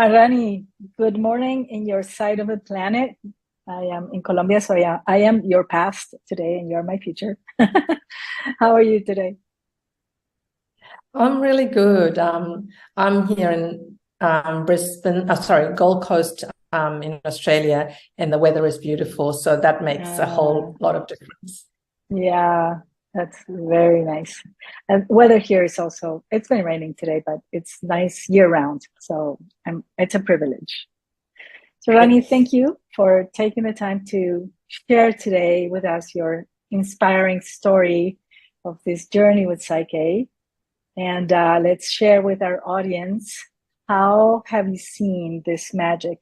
Rani, good morning in your side of the planet. I am in Colombia, so yeah, I am your past today and you're my future. How are you today? I'm really good. I'm here in Brisbane, Gold Coast, in Australia, and the weather is beautiful, so that makes a Uh, whole lot of difference. yeah, that's very nice. And weather here is also, it's been raining today, but it's nice year round. So it's a privilege. So Rani, Yes. thank you for taking the time to share today with us your inspiring story of this journey with Psyche. And let's share with our audience, how have you seen this magic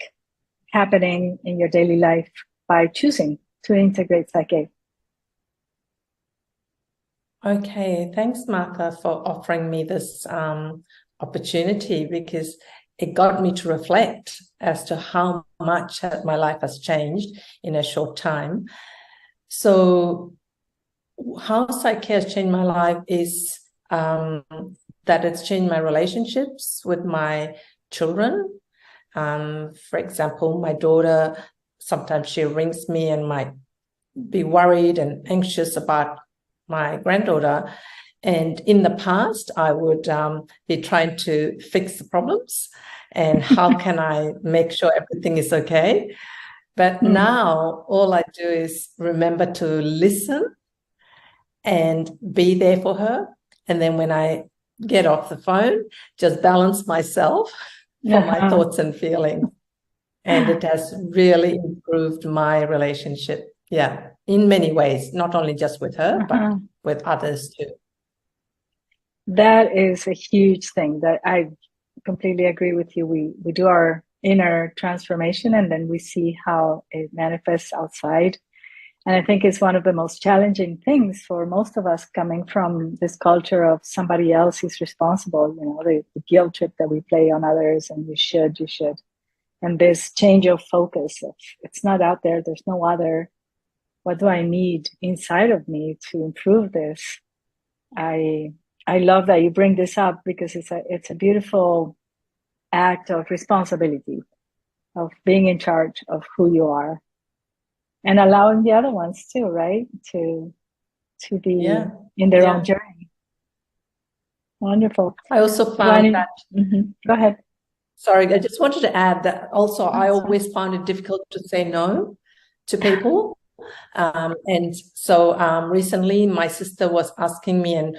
happening in your daily life by choosing to integrate Psyche? Okay, thanks, Martha, for offering me this opportunity because it got me to reflect as to how much my life has changed in a short time. So, how Psyche has changed my life is that it's changed my relationships with my children. For example, my daughter, sometimes she rings me and might be worried and anxious about my granddaughter. And in the past, I would be trying to fix the problems and how can I make sure everything is okay. But Mm. now all I do is remember to listen and be there for her. And then when I get off the phone, just balance myself for my Uh-huh. thoughts and feelings. And it has really improved my relationship. Yeah, in many ways, not only just with her, but Uh-huh. with others too. That is a huge thing that I completely agree with you. We do our inner transformation and then we see how it manifests outside. And I think it's one of the most challenging things for most of us coming from this culture of somebody else is responsible, the guilt trip that we play on others and you should. And this change of focus of it's not out there, there's no other. What do I need inside of me to improve this? I I love that you bring this up because it's a beautiful act of responsibility, of being in charge of who you are and allowing the other ones too, right? To be Yeah, in their own yeah. journey. Wonderful. I also found Ronnie, that, go ahead. sorry, I just wanted to add that also I That's fine. always found it difficult to say no to people. And so recently my sister was asking me and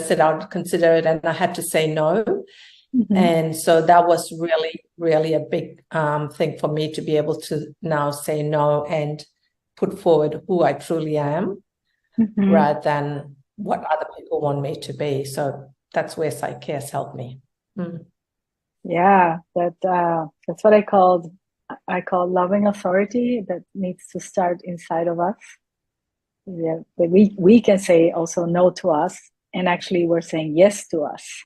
said I'd consider it and I had to say no. Mm-hmm. And so that was really, really a big thing for me to be able to now say no and put forward who I truly am Mm-hmm. rather than what other people want me to be. So that's where Psych has helped me. Mm. Yeah, that's what I call loving authority that needs to start inside of us. Yeah, but we can say also no to us, and actually we're saying yes to us,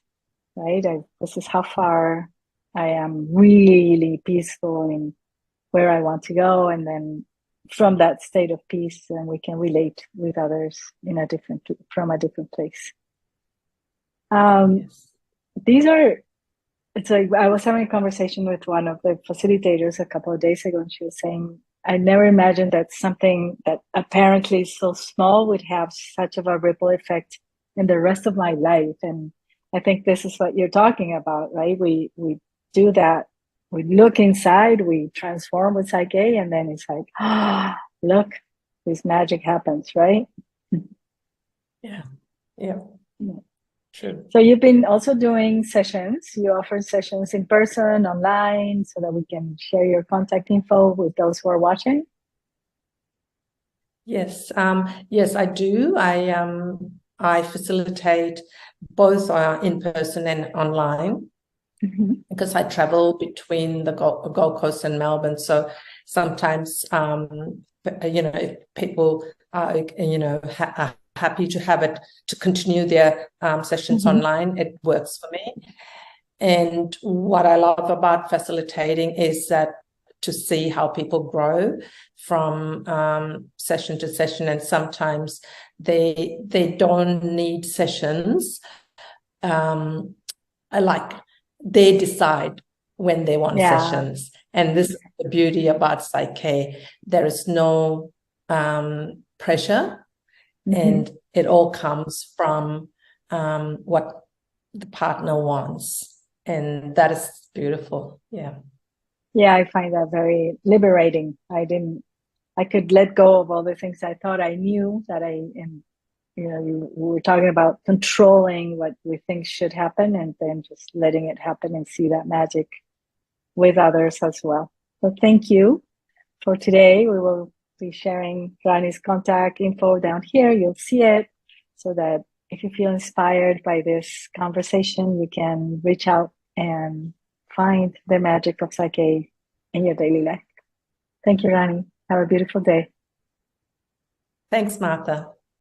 right? This is how far I am really peaceful in where I want to go, and then from that state of peace, then we can relate with others in a different from a different place. Um, Yes. these are It's like I was having a conversation with one of the facilitators a couple of days ago, and she was saying, I never imagined that something that apparently is so small would have such of a ripple effect in the rest of my life. And I think this is what you're talking about, right? We do that. We look inside, we transform with Psyche, and then it's like, ah, look, this magic happens, right? Yeah. Yeah. True. So you've been also doing sessions. You offer sessions in person, online, so that we can share your contact info with those who are watching. Yes. Yes, I do. I facilitate both in person and online, Mhm. because I travel between the Gold Coast and Melbourne. So sometimes, if people are, are happy to have it to continue their sessions Mhm. online, it works for me. And what I love about facilitating is that to see how people grow from session to session, and sometimes they don't need sessions. Like they decide when they want sessions. And this is the beauty about PSYCH-K. There is no pressure, and it all comes from what the partner wants. And that is beautiful. Yeah. Yeah, I find that very liberating. I could let go of all the things I thought I knew that I am. We were talking about controlling what we think should happen and then just letting it happen and see that magic with others as well. So thank you for today. We will be sharing Rani's contact info down here. You'll see it so that if you feel inspired by this conversation, you can reach out and find the magic of PSYCH-K in your daily life. Thank you, Rani. Have a beautiful day. Thanks, Martha.